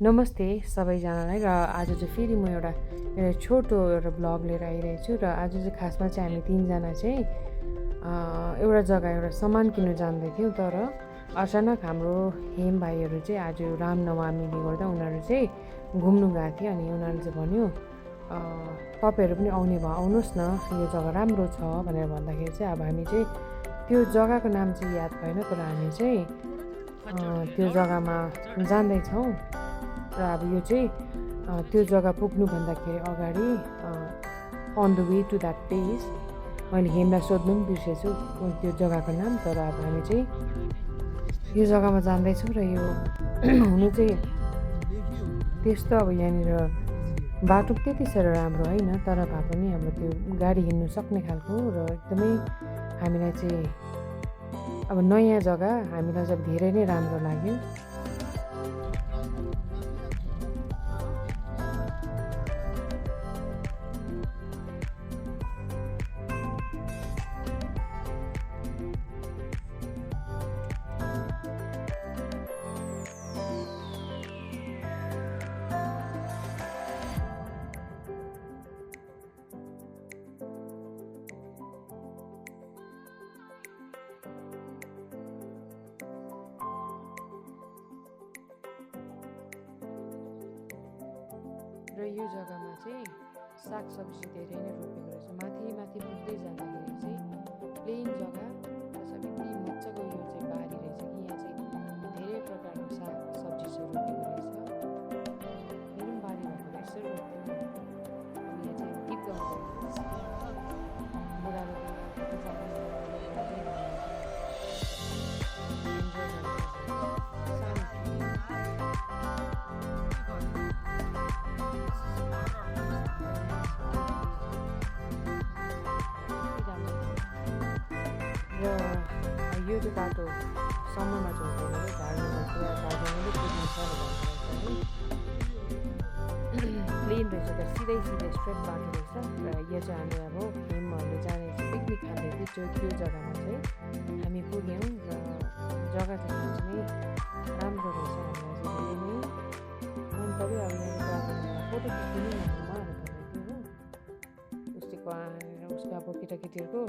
नमस्ते सबैजनालाई। र आज चाहिँ फेरि म एउटा छोटो ब्लग लिएर आइरहेको छु। र आज चाहिँ खासमा चाहिँ हामी तिनजना चाहिँ एउटा जग्गा एउटा सामान किन्नु जाँदै थियौँ। तर अचानक हाम्रो हेम भाइहरू चाहिँ आज रामनवमीले गर्दा उनीहरू चाहिँ घुम्नु गएको थियो। अनि उनीहरूले चाहिँ भन्यो तपाईँहरू पनि आउने भयो, आउनुहोस् न, यो जग्गा राम्रो छ भनेर भन्दाखेरि चाहिँ अब हामी चाहिँ त्यो जग्गाको नाम चाहिँ याद भएन, तर हामी चाहिँ त्यो जग्गामा जाँदैछौँ। र अब यो चाहिँ त्यो जग्गा पुग्नु भन्दाखेरि अगाडि on the way to that place मैले हेमलाई सोध्नु पनि बिर्सेछु त्यो जग्गाको नाम। तर अब हामी चाहिँ यो जग्गामा जाँदैछौँ। र यो हुनु चाहिँ त्यस्तो अब यहाँनिर बाटो त्यति साह्रो राम्रो होइन, तर भए पनि अब त्यो गाडी हिँड्नु सक्ने खालको र एकदमै हामीलाई चाहिँ अब नयाँ जग्गा हामीलाई चाहिँ धेरै नै राम्रो लाग्यो। र यो जग्गामा चाहिँ सागसब्जी धेरै नै रोपेको रहेछ। माथि पुग्दै जाँदाखेरि चाहिँ प्लेन जग्गा सब यति मजाको यो चाहिँ बारी रहेछ कि यहाँ चाहिँ धेरै प्रकारको सागसब्जीहरू रोपेको रहेछ। मेरो पनि बारी भएको यसो रोप्थ्यो। अब यहाँ चाहिँ गीत गाउँदै रहेछ बुढाले र यो चाहिँ बाटो समयमा चाहिँ हुँदैन, झार्नुमा पुरा झार्नुले पुग्नु छ भन्ने प्लेन रहेछ, तर सिधै स्ट्रेट बाटो रहेछ। र यो चाहिँ हामी अब हेमहरूले जाने पिकनिक खाँदै थियो त्यो जग्गामा चाहिँ हामी पुग्यौँ। र जग्गा चाहिँ साँच्चै राम्रो रहेछ, हामीलाई चाहिँ धेरै नै मन पऱ्यो। अब यहाँ फोटो खिच्नु नै उहाँहरू भन्दै थियो हो, उसको अब केटाकेटीहरूको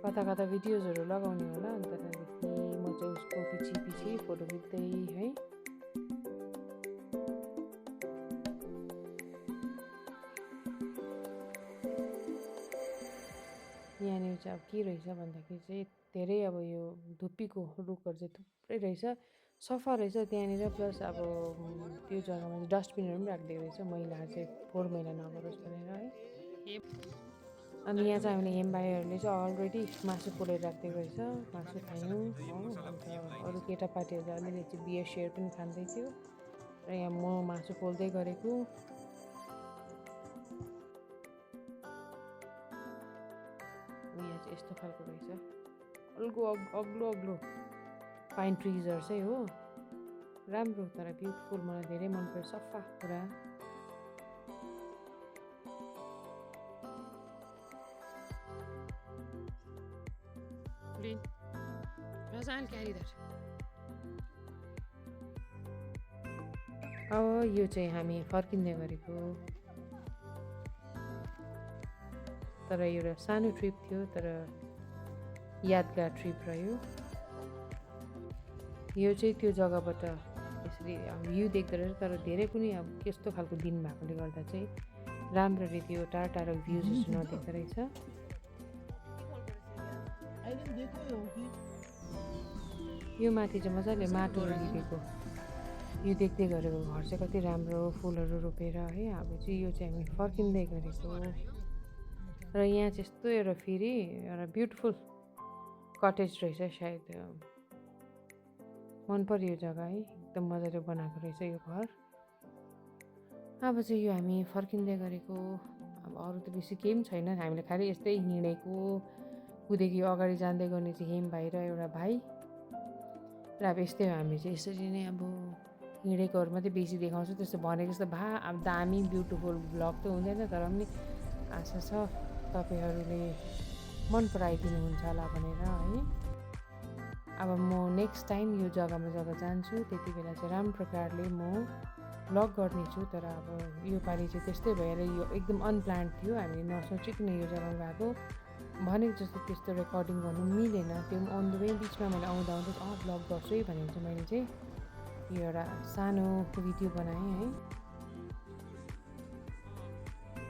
कता भिडियोजहरू लगाउने होला। अन्त त्यहाँदेखि म चाहिँ उसको पछि फोटो खिच्दै है। यहाँनिर चाहिँ अब के रहेछ भन्दाखेरि चाहिँ धेरै अब यो धुप्पीको रुखहरू चाहिँ थुप्रै रहेछ, सफा रहेछ त्यहाँनिर। प्लस अब त्यो जग्गामा चाहिँ डस्टबिनहरू पनि राखिदिएको रहेछ, मैलाहरू चाहिँ फोहोर मैला नगरोस् भनेर है। अनि यहाँ चाहिँ हामीले हेम भाइहरूले चाहिँ अलरेडी मासु पोलेर राखिदिएको रहेछ, मासु खायौँ हो। अन्त अरू केटापाटीहरू चाहिँ अलिअलि चाहिँ बियर सेयर पनि खाँदै थियो। र यहाँ म मासु पोल्दै गरेको। यहाँ चाहिँ यस्तो खालको रहेछ, अग्लो पाइन ट्रिजहरू चाहिँ हो, राम्रो तर ब्युटिफुल, मलाई धेरै मन पर्यो, सफा पुरा। अब यो चाहिँ हामी फर्किँदै गरेको, तर एउटा सानो ट्रिप थियो, तर यादगार ट्रिप रह्यो। यो चाहिँ त्यो जग्गाबाट यसरी अब भ्यू देख्दो रहेछ, तर धेरै पनि अब त्यस्तो खालको दिन भएकोले गर्दा चाहिँ राम्ररी त्यो टाढो भ्युजहरू नदेख्दो रहेछ। यो माथि चाहिँ मजाले माटोहरू लिपेको यो देख्दै गरेको घर चाहिँ कति राम्रो, फुलहरू रोपेर है। अब चाहिँ यो चाहिँ हामी फर्किँदै गरेको। र यहाँ चाहिँ यस्तो एउटा फेरि एउटा ब्युटिफुल कटेज रहेछ, सायद मन पर्यो यो जग्गा है, एकदम मजाले बनाएको रहेछ यो घर। अब चाहिँ यो हामी फर्किँदै गरेको। अब अरू त बेसी केही पनि छैन, हामीले खालि यस्तै हिँडेको कुदेको। अगाडि जाँदै गर्ने चाहिँ हेम भाइ र एउटा भाइ। र अब यस्तै हामी चाहिँ यसरी नै अब हिँडेकोहरू मात्रै बेसी देखाउँछु, त्यस्तो भनेको जस्तो अब दामी ब्युटिफुल ब्लग त हुँदैन, तर पनि आशा छ तपाईँहरूले मन पराइदिनुहुन्छ होला भनेर है। अब म नेक्स्ट टाइम यो जग्गामा जब जान्छु त्यति बेला चाहिँ राम्रो प्रकारले म भ्लग गर्नेछु। तर अब योपालि चाहिँ त्यस्तै भएर यो एकदम अनप्लान्ड थियो, हामीले नसोचिकन यो जग्गामा गएको, भनेको जस्तो त्यस्तो रेकर्डिङ गर्नु मिलेन। त्यो पनि अन द वे बिचमा मैले आउँदा भ्लग गर्छु है भनेर चाहिँ मैले चाहिँ यो एउटा सानो भिडियो बनाएँ है।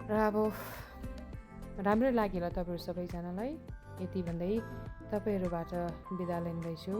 र अब राम्रै लाग्यो होला तपाईँहरू सबैजनालाई, यति भन्दै तपाईँहरूबाट बिदा लिँदैछु।